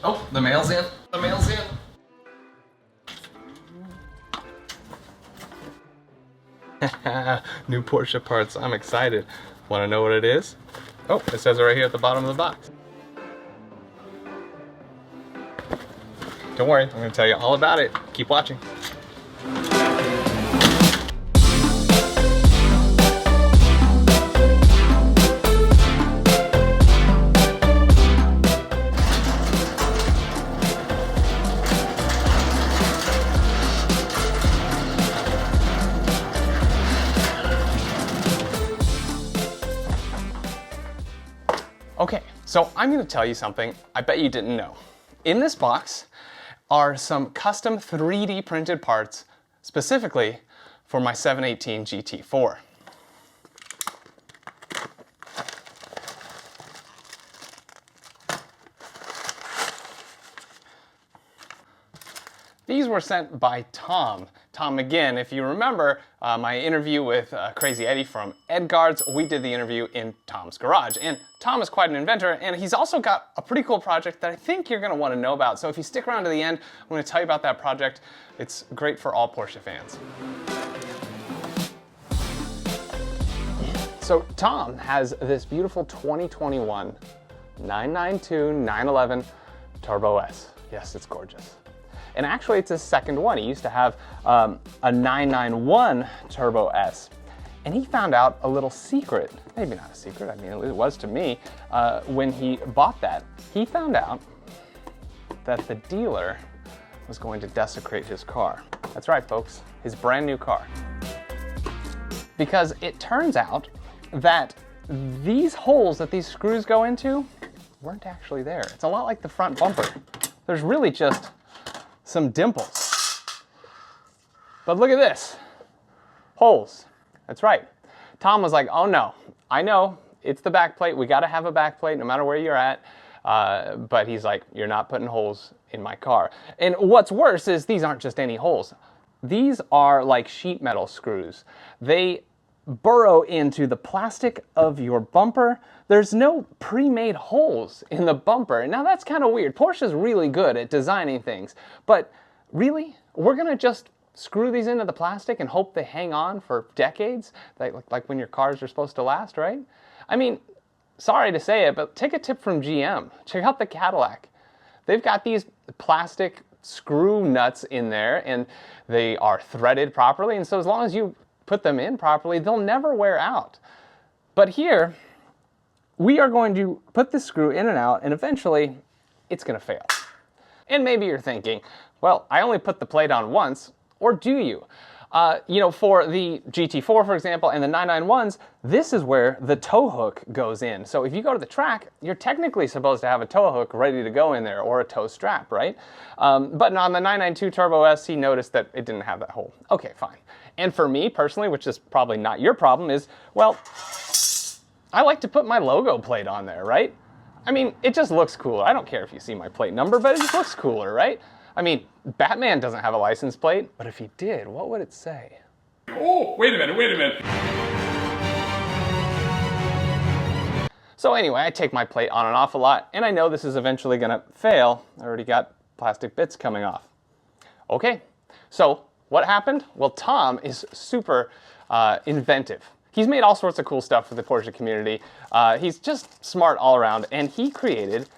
Oh, the mail's in. The mail's in. New Porsche parts. I'm excited. Want to know what it is? Oh, it says it right here at the bottom of the box. Don't worry, I'm going to tell you all about it. Keep watching. Okay, so I'm going to tell you something I bet you didn't know. In this box are some custom 3D printed parts specifically for my 718 GT4. These were sent by Tom. Tom, again, if you remember my interview with Crazy Eddie from Edgard's, we did the interview in Tom's garage. And Tom is quite an inventor, and he's also got a pretty cool project that I think you're gonna wanna know about. So if you stick around to the end, I'm gonna tell you about that project. It's great for all Porsche fans. So Tom has this beautiful 2021 992 911 Turbo S. Yes, it's gorgeous. And actually it's his second one. He used to have a 991 Turbo S. And he found out a little secret, maybe not a secret, I mean it was to me, when he bought that. He found out that the dealer was going to desecrate his car. That's right, folks, his brand new car. Because it turns out that these holes that these screws go into weren't actually there. It's a lot like the front bumper. There's really just some dimples. But look at this, holes. That's right. Tom was like, oh no, I know, it's the back plate. We gotta have a back plate no matter where you're at. But he's like, you're not putting holes in my car. And what's worse is these aren't just any holes. These are like sheet metal screws. They burrow into the plastic of your bumper. There's no pre-made holes in the bumper. Now that's kind of weird. Porsche's really good at designing things, but really, we're gonna just screw these into the plastic and hope they hang on for decades, like when your cars are supposed to last, right? I mean, sorry to say it, but take a tip from GM. Check out the Cadillac. They've got these plastic screw nuts in there and they are threaded properly, and so as long as you put them in properly, they'll never wear out. But here, we are going to put this screw in and out, and eventually, it's gonna fail. And maybe you're thinking, well, I only put the plate on once, or do you? You know, for the GT4, for example, and the 991s, this is where the tow hook goes in. So if you go to the track, you're technically supposed to have a tow hook ready to go in there, or a tow strap, right? But on the 992 Turbo S, he noticed that it didn't have that hole. Okay, fine. And for me personally, which is probably not your problem, is, well, I like to put my logo plate on there, right? I mean, it just looks cooler. I don't care if you see my plate number, but it just looks cooler, right? I mean, Batman doesn't have a license plate, but if he did, what would it say? Oh, wait a minute. So anyway, I take my plate on and off a lot, and I know this is eventually gonna fail. I already got plastic bits coming off. Okay, so what happened? Well, Tom is super inventive. He's made all sorts of cool stuff for the Porsche community. He's just smart all around, and he created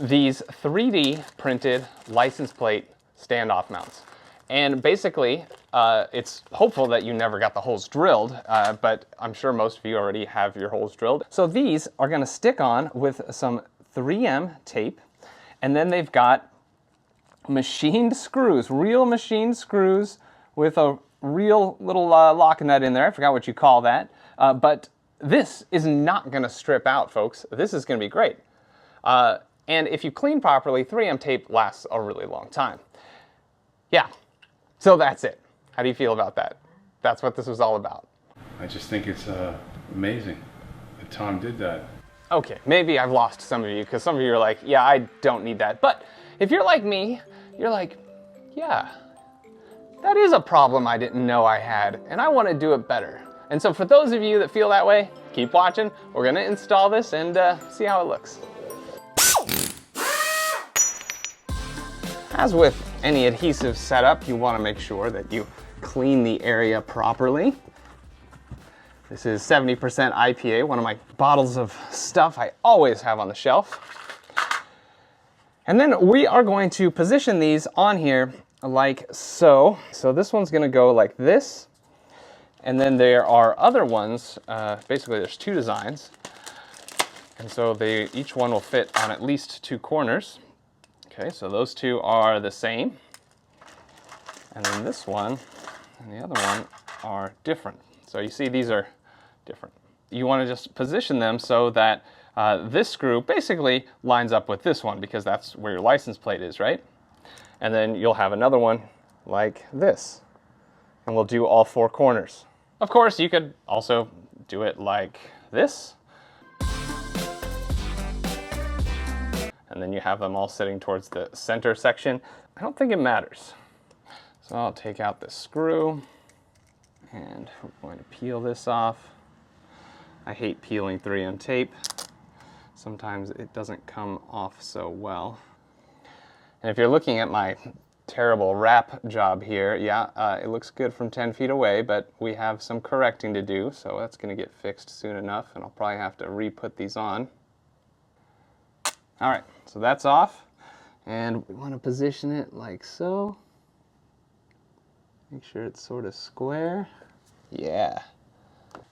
these 3D printed license plate standoff mounts. And basically, it's hopeful that you never got the holes drilled, but I'm sure most of you already have your holes drilled. So these are gonna stick on with some 3M tape, and then they've got machined screws, real machined screws with a real little lock nut in there. I forgot what you call that. But this is not gonna strip out, folks. This is gonna be great. And if you clean properly, 3M tape lasts a really long time. Yeah, so that's it. How do you feel about that? That's what this was all about. I just think it's amazing that Tom did that. Okay, maybe I've lost some of you, because some of you are like, yeah, I don't need that. But if you're like me, you're like, yeah, that is a problem I didn't know I had, and I want to do it better. And so for those of you that feel that way, keep watching. We're gonna install this and see how it looks. As with any adhesive setup, you want to make sure that you clean the area properly. This is 70% IPA, one of my bottles of stuff I always have on the shelf. And then we are going to position these on here like so. So this one's going to go like this. And then there are other ones, basically there's two designs. And so each one will fit on at least two corners. Okay, so those two are the same. And then this one and the other one are different. So you see these are different. You want to just position them so that this screw basically lines up with this one because that's where your license plate is, right? And then you'll have another one like this. And we'll do all four corners. Of course, you could also do it like this. And then you have them all sitting towards the center section. I don't think it matters. So I'll take out the screw and we're going to peel this off. I hate peeling 3M tape. Sometimes it doesn't come off so well. And if you're looking at my terrible wrap job here, yeah, it looks good from 10 feet away, but we have some correcting to do, so that's going to get fixed soon enough, and I'll probably have to re-put these on. All right, so that's off, and we want to position it like so. Make sure it's sort of square. Yeah.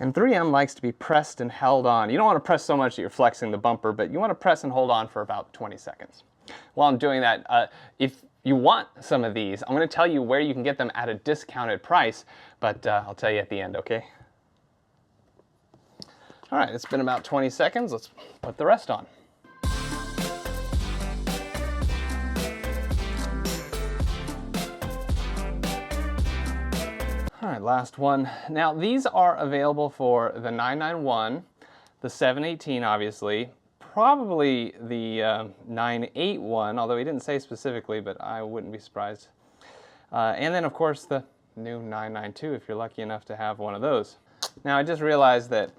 And 3M likes to be pressed and held on. You don't want to press so much that you're flexing the bumper, but you want to press and hold on for about 20 seconds. While I'm doing that, if you want some of these, I'm going to tell you where you can get them at a discounted price, but I'll tell you at the end, okay? All right, it's been about 20 seconds. Let's put the rest on. All right, last one. Now, these are available for the 991, the 718, obviously, probably the 981, although he didn't say specifically, but I wouldn't be surprised. And then, of course, the new 992, if you're lucky enough to have one of those. Now, I just realized that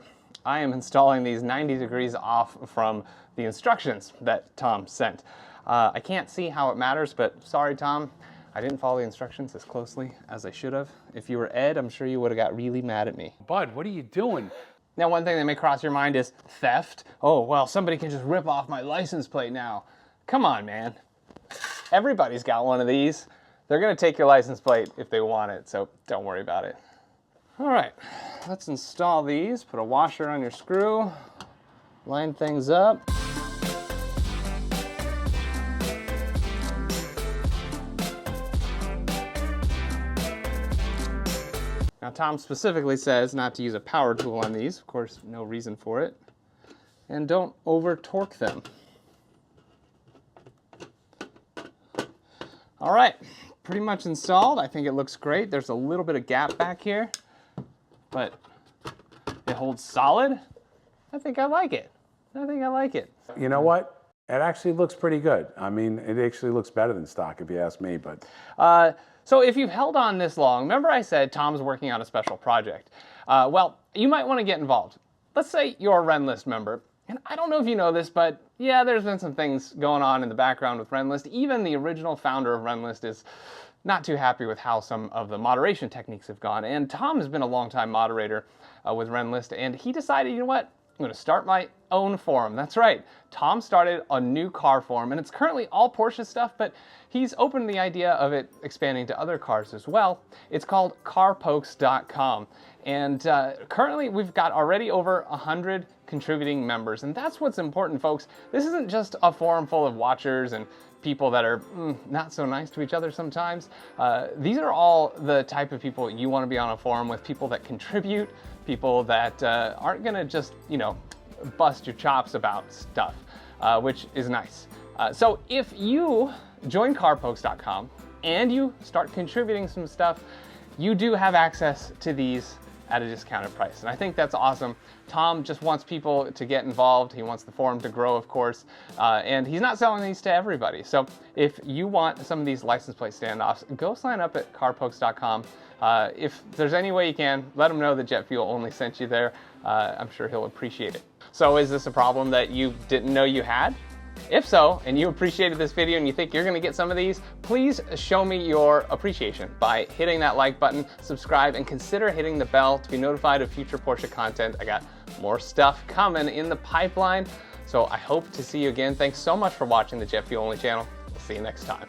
I am installing these 90 degrees off from the instructions that Tom sent. I can't see how it matters, but sorry, Tom. I didn't follow the instructions as closely as I should have. If you were Ed, I'm sure you would have got really mad at me. Bud, what are you doing? Now, one thing that may cross your mind is theft. Oh, well, somebody can just rip off my license plate now. Come on, man. Everybody's got one of these. They're gonna take your license plate if they want it, so don't worry about it. All right, let's install these. Put a washer on your screw, line things up. Now, Tom specifically says not to use a power tool on these. Of course, no reason for it. And don't over-torque them. All right, pretty much installed. I think it looks great. There's a little bit of gap back here, but it holds solid. I think I like it. I think I like it. You know what? It actually looks pretty good. I mean, it actually looks better than stock if you ask me, but... So if you've held on this long, remember I said Tom's working on a special project. Well, you might want to get involved. Let's say you're a Renlist member, and I don't know if you know this, but yeah, there's been some things going on in the background with Renlist. Even the original founder of Renlist is not too happy with how some of the moderation techniques have gone. And Tom has been a longtime moderator with Renlist, and he decided, you know what? I'm going to start my own forum. That's right. Tom started a new car forum, and it's currently all Porsche stuff, but he's opened the idea of it expanding to other cars as well. It's called carpokes.com. And currently we've got already over 100 contributing members. And that's what's important, folks. This isn't just a forum full of watchers and people that are not so nice to each other sometimes. These are all the type of people you want to be on a forum with, people that contribute, people that aren't going to just, you know, bust your chops about stuff, which is nice. So if you join carpokes.com and you start contributing some stuff, you do have access to these at a discounted price. And I think that's awesome. Tom just wants people to get involved. He wants the forum to grow, of course, and he's not selling these to everybody. So if you want some of these license plate standoffs, go sign up at carpokes.com. If there's any way you can, let him know that Jet Fuel only sent you there. I'm sure he'll appreciate it. So is this a problem that you didn't know you had? If so, and you appreciated this video and you think you're gonna get some of these, please show me your appreciation by hitting that like button, subscribe, and consider hitting the bell to be notified of future Porsche content. I got more stuff coming in the pipeline, so I hope to see you again. Thanks so much for watching the Jet Fuel Only channel. We'll see you next time.